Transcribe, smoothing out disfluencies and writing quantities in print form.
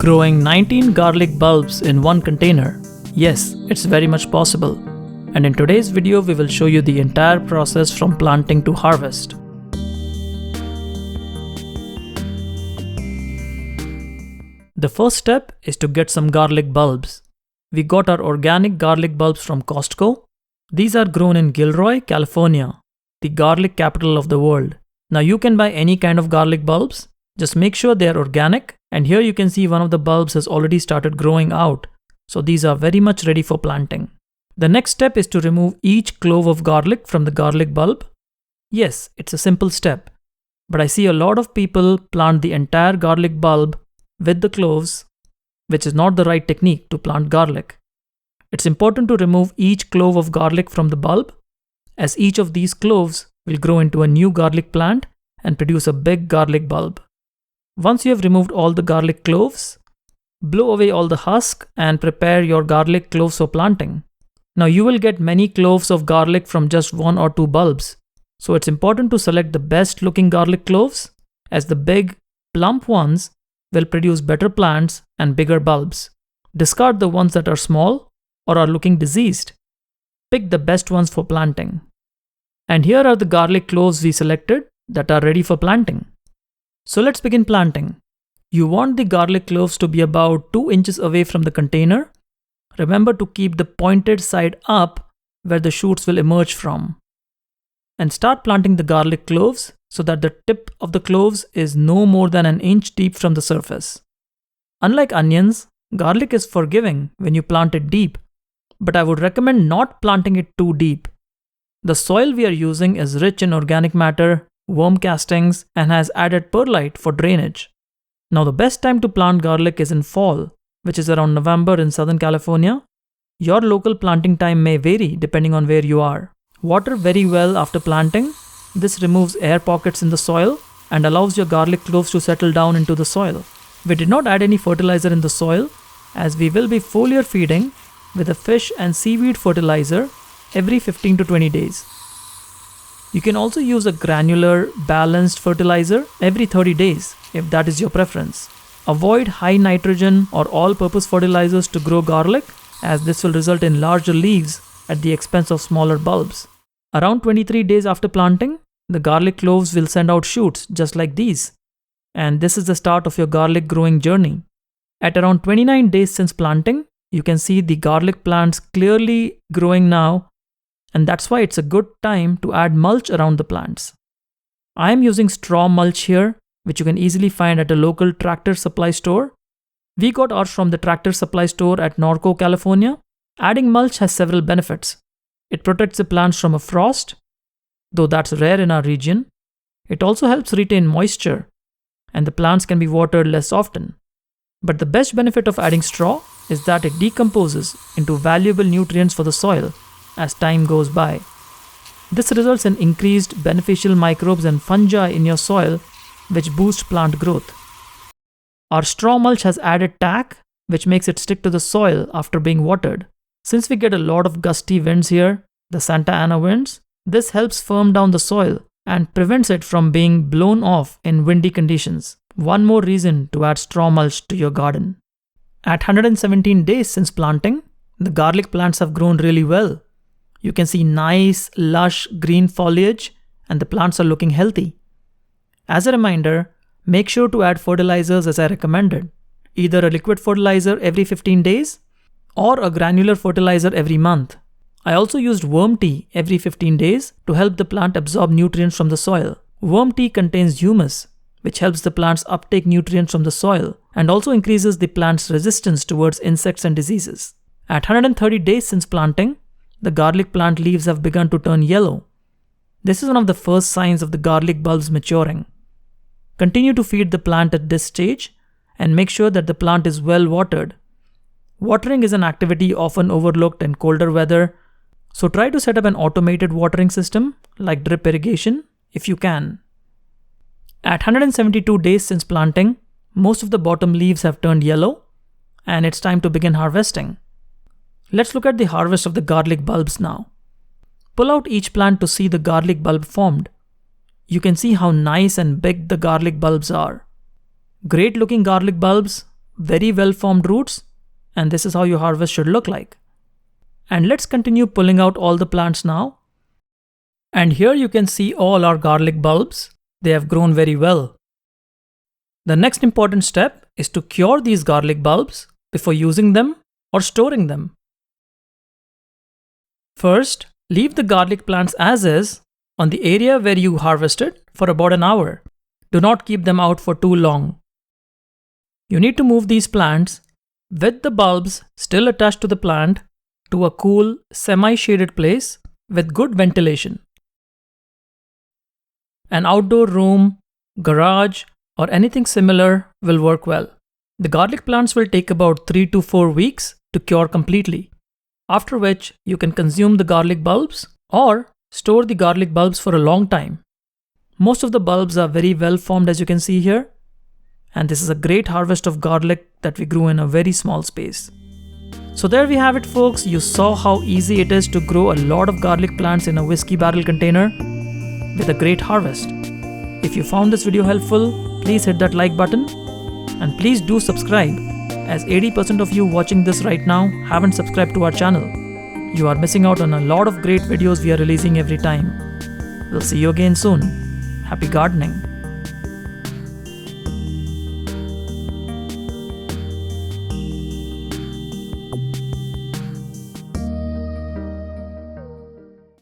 Growing 19 garlic bulbs in one container. Yes, it's very much possible. And in today's video, we will show you the entire process from planting to harvest. The first step is to get some garlic bulbs. We got our organic garlic bulbs from Costco. These are grown in Gilroy, California, the garlic capital of the world. Now you can buy any kind of garlic bulbs. Just make sure they are organic. And here you can see one of the bulbs has already started growing out. So these are very much ready for planting. The next step is to remove each clove of garlic from the garlic bulb. Yes, it's a simple step. But I see a lot of people plant the entire garlic bulb with the cloves, which is not the right technique to plant garlic. It's important to remove each clove of garlic from the bulb, as each of these cloves will grow into a new garlic plant and produce a big garlic bulb. Once you have removed all the garlic cloves, blow away all the husk and prepare your garlic cloves for planting. Now you will get many cloves of garlic from just one or two bulbs. So it's important to select the best looking garlic cloves, as the big, plump ones will produce better plants and bigger bulbs. Discard the ones that are small or are looking diseased. Pick the best ones for planting. And here are the garlic cloves we selected that are ready for planting. So let's begin planting. You want the garlic cloves to be about 2 inches away from the container. Remember to keep the pointed side up where the shoots will emerge from. And start planting the garlic cloves so that the tip of the cloves is no more than an inch deep from the surface. Unlike onions, garlic is forgiving when you plant it deep, but I would recommend not planting it too deep. The soil we are using is rich in organic matter, worm castings, and has added perlite for drainage. Now the best time to plant garlic is in fall, which is around November in Southern California. Your local planting time may vary depending on where you are. Water very well after planting. This removes air pockets in the soil and allows your garlic cloves to settle down into the soil. We did not add any fertilizer in the soil, as we will be foliar feeding with a fish and seaweed fertilizer every 15 to 20 days. You can also use a granular, balanced fertilizer every 30 days if that is your preference. Avoid high nitrogen or all-purpose fertilizers to grow garlic, as this will result in larger leaves at the expense of smaller bulbs. Around 23 days after planting, the garlic cloves will send out shoots just like these. And this is the start of your garlic growing journey. At around 29 days since planting, you can see the garlic plants clearly growing now, and that's why it's a good time to add mulch around the plants. I am using straw mulch here, which you can easily find at a local tractor supply store. We got ours from the tractor supply store at Norco, California. Adding mulch has several benefits. It protects the plants from a frost, though that's rare in our region. It also helps retain moisture, and the plants can be watered less often. But the best benefit of adding straw is that it decomposes into valuable nutrients for the soil as time goes by. This results in increased beneficial microbes and fungi in your soil, which boost plant growth. Our straw mulch has added tack, which makes it stick to the soil after being watered. Since we get a lot of gusty winds here, the Santa Ana winds, this helps firm down the soil and prevents it from being blown off in windy conditions. One more reason to add straw mulch to your garden. At 117 days since planting, the garlic plants have grown really well. You can see nice, lush green foliage, and the plants are looking healthy. As a reminder, make sure to add fertilizers as I recommended. Either a liquid fertilizer every 15 days or a granular fertilizer every month. I also used worm tea every 15 days to help the plant absorb nutrients from the soil. Worm tea contains humus, which helps the plants uptake nutrients from the soil and also increases the plant's resistance towards insects and diseases. At 130 days since planting, the garlic plant leaves have begun to turn yellow. This is one of the first signs of the garlic bulbs maturing. Continue to feed the plant at this stage and make sure that the plant is well watered. Watering is an activity often overlooked in colder weather, so try to set up an automated watering system like drip irrigation if you can. At 172 days since planting, most of the bottom leaves have turned yellow, and it's time to begin harvesting. Let's look at the harvest of the garlic bulbs now. Pull out each plant to see the garlic bulb formed. You can see how nice and big the garlic bulbs are. Great looking garlic bulbs very well-formed roots, and this is how your harvest should look like. And let's continue pulling out all the plants now. And here you can see all our garlic bulbs. They have grown very well. The next important step is to cure these garlic bulbs before using them or storing them. First, leave the garlic plants as is on the area where you harvested for about an hour. Do not keep them out for too long. You need to move these plants with the bulbs still attached to the plant to a cool, semi-shaded place with good ventilation. An outdoor room, garage, or anything similar will work well. The garlic plants will take about 3 to 4 weeks to cure completely, after which you can consume the garlic bulbs or store the garlic bulbs for a long time. Most of the bulbs are very well formed, as you can see here, and this is a great harvest of garlic that we grew in a very small space. So there we have it, folks. You saw how easy it is to grow a lot of garlic plants in a whiskey barrel container with a great harvest. If you found this video helpful, please hit that like button and please do subscribe, as 80% of you watching this right now haven't subscribed to our channel. You are missing out on a lot of great videos we are releasing every time. We'll see you again soon. Happy gardening!